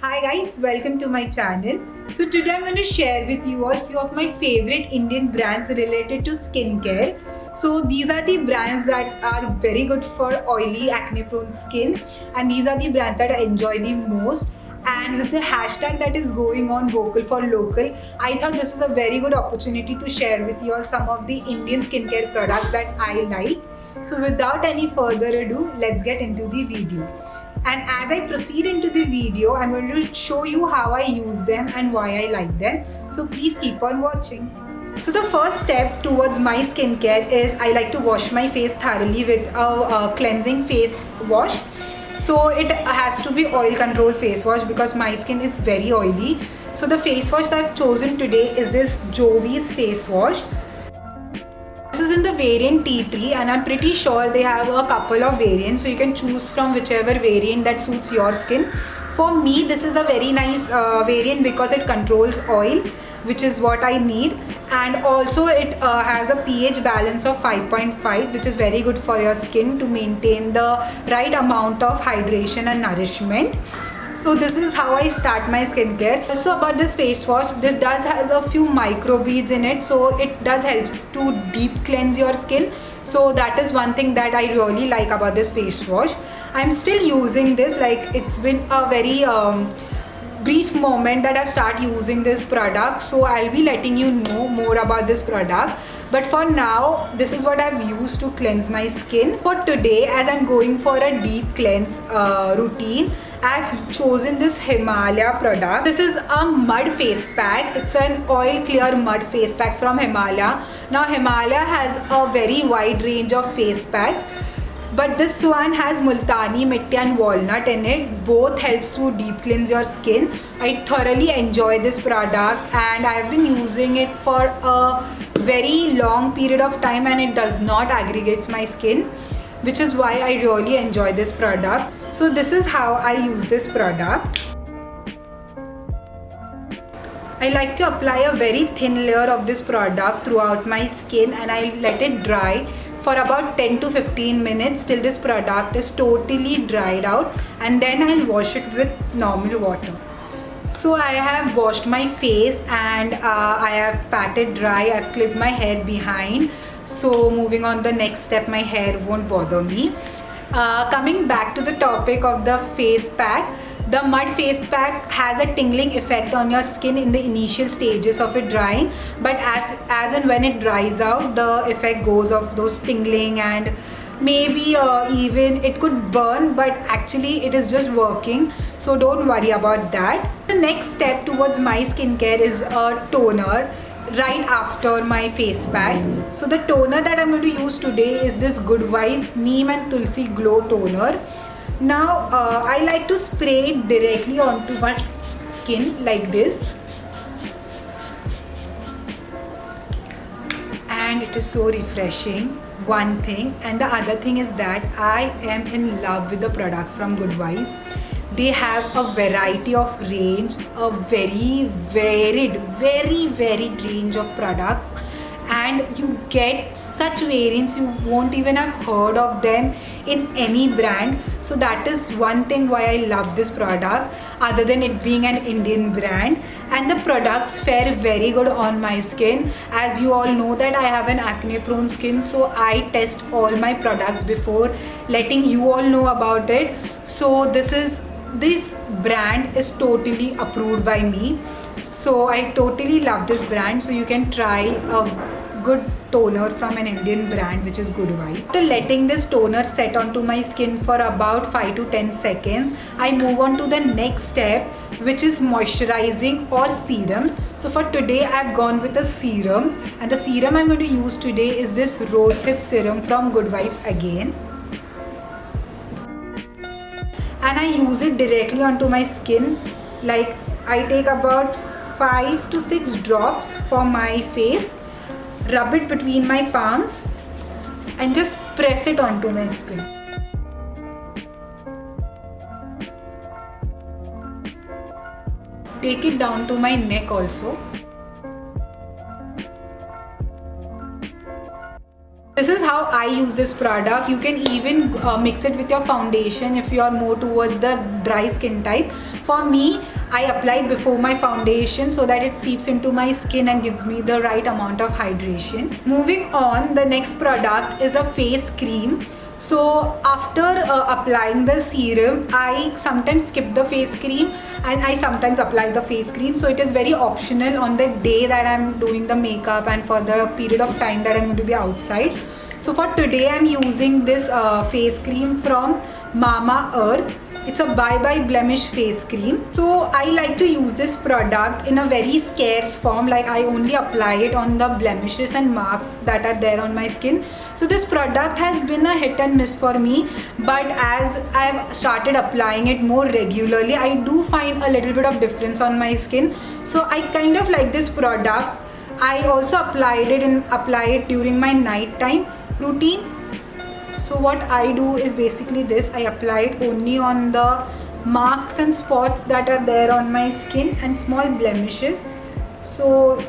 Hi guys, welcome to my channel. So today I'm going to share with you all few of my favorite Indian brands related to skincare. So these are the brands that are very good for oily acne prone skin, and these are the brands that I enjoy the most. And with the hashtag that is going on vocal for local, I thought this is a very good opportunity to share with you all some of the Indian skincare products that I like. So without any further ado, let's get into the video. And as I proceed into the video, I'm going to show you how I use them and why I like them. So please keep on watching. So the first step towards my skincare is I like to wash my face thoroughly with a cleansing face wash. So it has to be oil control face wash because my skin is very oily. So the face wash that I've chosen today is this Jovi's face wash. This is in the variant tea tree, and I'm pretty sure they have a couple of variants, so you can choose from whichever variant that suits your skin. For me, this is a very nice variant because it controls oil, which is what I need, and also it has a pH balance of 5.5, which is very good for your skin to maintain the right amount of hydration and nourishment. So this is how I start my skincare. Also about this face wash, this does has a few microbeads in it, so it does helps to deep cleanse your skin. So that is one thing that I really like about this face wash. I'm still using this, like it's been a very brief moment that I've started using this product, so I'll be letting you know more about this product. But for now, this is what I've used to cleanse my skin. For today, as I'm going for a deep cleanse routine, I've chosen this Himalaya product. This is a mud face pack. It's an oil clear mud face pack from Himalaya. Now Himalaya has a very wide range of face packs, but this one has multani mitti and walnut in it. Both helps to deep cleanse your skin. I thoroughly enjoy this product and I have been using it for a very long period of time, and it does not aggregate my skin, which is why I really enjoy this product. So this is how I use this product. I like to apply a very thin layer of this product throughout my skin, and I let it dry for about 10 to 15 minutes till this product is totally dried out, and then I'll wash it with normal water. So I have washed my face and I have patted dry. I've clipped my hair behind. So moving on the next step, my hair won't bother me. Coming back to the topic of the face pack, the mud face pack has a tingling effect on your skin in the initial stages of it drying, but as and when it dries out, the effect goes of those tingling, and maybe even it could burn, but actually it is just working, so don't worry about that. The next step towards my skincare is a toner right after my face pack. So the toner that I'm going to use today is this Good Vibes Neem and Tulsi Glow Toner. Now I like to spray it directly onto my skin like this, and it is so refreshing, one thing. And the other thing is that I am in love with the products from Good Vibes. They have a variety of range, a very varied range of products, and you get such variants you won't even have heard of them in any brand. So that is one thing why I love this product, other than it being an Indian brand. And the products fare very good on my skin. As you all know that I have an acne prone skin, so I test all my products before letting you all know about it. So this brand is totally approved by me, so I totally love this brand. So you can try a good toner from an Indian brand, which is Good Vibes. After letting this toner set onto my skin for about 5 to 10 seconds, I move on to the next step, which is moisturizing or serum. So for today I've gone with a serum, and the serum I'm going to use today is this Rosehip serum from Good Vibes again. And I use it directly onto my skin. Like I take about 5 to 6 drops for my face, rub it between my palms, and just press it onto my skin. Take it down to my neck also. This is how I use this product. You can even mix it with your foundation if you are more towards the dry skin type. For me, I apply it before my foundation so that it seeps into my skin and gives me the right amount of hydration. Moving on, the next product is a face cream. So after applying the serum, I sometimes skip the face cream and I sometimes apply the face cream. So it is very optional on the day that I'm doing the makeup and for the period of time that I'm going to be outside. So for today, I'm using this face cream from Mamaearth. It's a Bye Bye Blemish face cream. So I like to use this product in a very scarce form, like I only apply it on the blemishes and marks that are there on my skin. So this product has been a hit and miss for me, but as I've started applying it more regularly, I do find a little bit of difference on my skin. So I kind of like this product. I also apply it during my nighttime routine. So what I do is basically this: I apply it only on the marks and spots that are there on my skin and small blemishes. So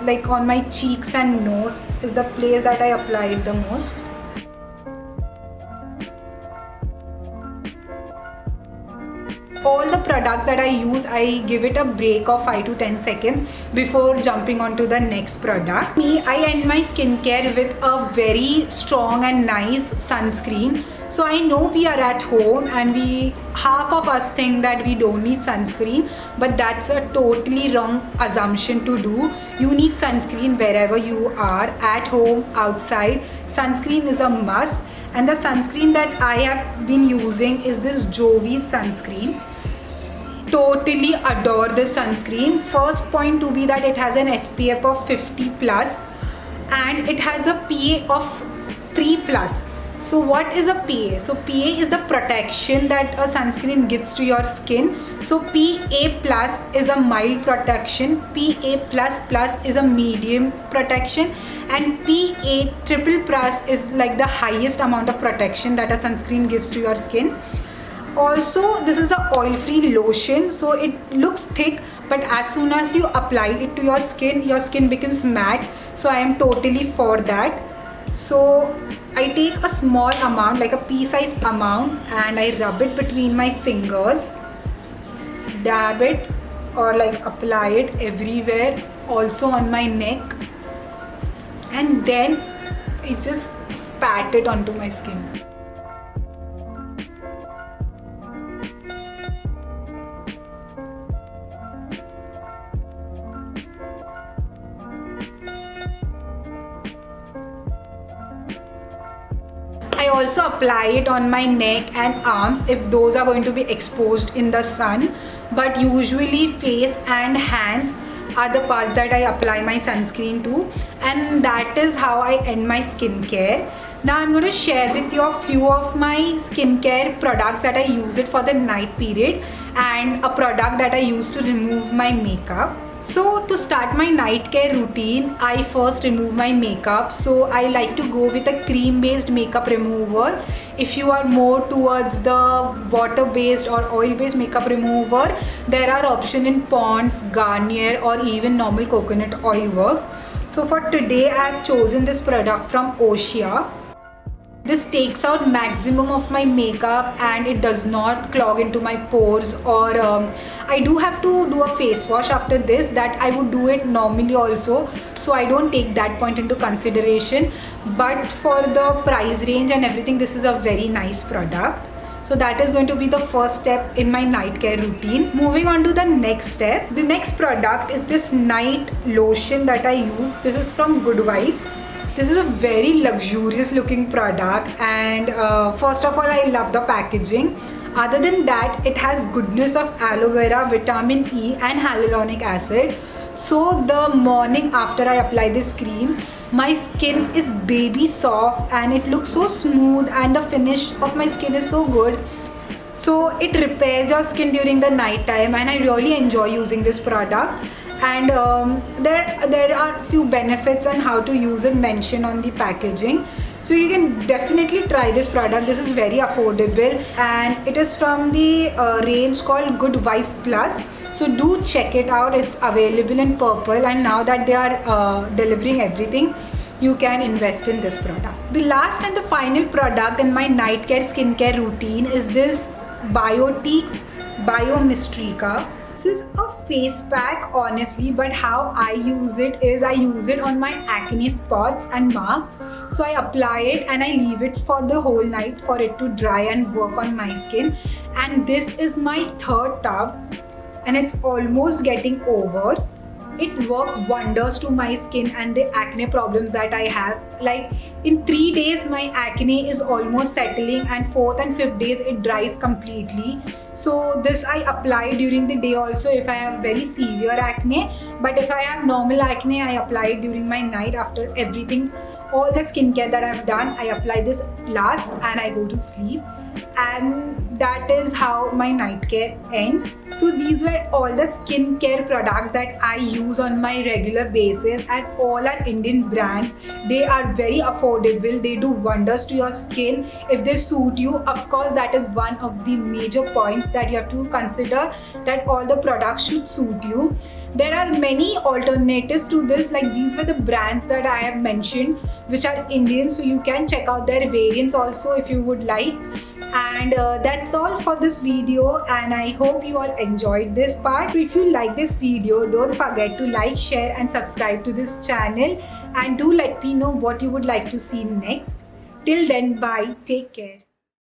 like on my cheeks and nose is the place that I apply it the most. All the products that I use, I give it a break of 5 to 10 seconds before jumping onto the next product. I end my skincare with a very strong and nice sunscreen. So I know we are at home and half of us think that we don't need sunscreen, but that's a totally wrong assumption to do. You need sunscreen wherever you are, at home, outside. Sunscreen is a must. And the sunscreen that I have been using is this Jovi sunscreen. Totally adore this sunscreen. First point to be that it has an SPF of 50 plus and it has a PA of 3 plus. So what is a PA? So PA is the protection that a sunscreen gives to your skin. So PA plus is a mild protection, PA plus plus is a medium protection, and PA triple plus is like the highest amount of protection that a sunscreen gives to your skin. Also, this is the oil-free lotion, so it looks thick, but as soon as you apply it to your skin becomes matte. So I am totally for that. So I take a small amount, like a pea-size amount, and I rub it between my fingers, dab it or like apply it everywhere, also on my neck, and then I just pat it onto my skin. I also apply it on my neck and arms if those are going to be exposed in the sun, but usually face and hands are the parts that I apply my sunscreen to, and that is how I end my skincare. Now I'm going to share with you a few of my skincare products that I use it for the night period and a product that I use to remove my makeup. So to start my night care routine, I first remove my makeup. So I like to go with a cream based makeup remover. If you are more towards the water based or oil based makeup remover, there are options in Pond's, Garnier, or even normal coconut oil works. So for today I have chosen this product from Ossia. This takes out maximum of my makeup and it does not clog into my pores, or I do have to do a face wash after this, that I would do it normally also, so I don't take that point into consideration. But for the price range and everything, this is a very nice product. So that is going to be the first step in my night care routine. Moving on to the next step. The next product is this night lotion that I use. This is from Good Vibes. This is a very luxurious looking product, and first of all, I love the packaging. Other than that, it has goodness of aloe vera, vitamin E and hyaluronic acid. So the morning after I apply this cream, my skin is baby soft and it looks so smooth, and the finish of my skin is so good. So it repairs your skin during the night time, and I really enjoy using this product. And there are few benefits on how to use it mentioned on the packaging. So you can definitely try this product. This is very affordable and it is from the range called Good Vibes Plus. So do check it out. It's available in purple, and now that they are delivering everything, you can invest in this product. The last and the final product in my night care skincare routine is this Biotique's Biomistrica. This is a face pack honestly, but how I use it is I use it on my acne spots and marks. So I apply it and I leave it for the whole night for it to dry and work on my skin. And this is my third tub and it's almost getting over. It works wonders to my skin and the acne problems that I have. Like in 3 days my acne is almost settling, and 4th and 5th days it dries completely. So this I apply during the day also if I have very severe acne, but if I have normal acne I apply it during my night after everything. All the skincare that I've done, I apply this last and I go to sleep. And that is how my night care ends. So these were all the skincare products that I use on my regular basis, and all are Indian brands. They are very affordable. They do wonders to your skin if they suit you. Of course, that is one of the major points that you have to consider, that all the products should suit you. There are many alternatives to this, like these were the brands that I have mentioned which are Indian, so you can check out their variants also if you would like. And that's all for this video, and I hope you all enjoyed this part. If you like this video, don't forget to like, share and subscribe to this channel, and do let me know what you would like to see next. Till then, bye, take care.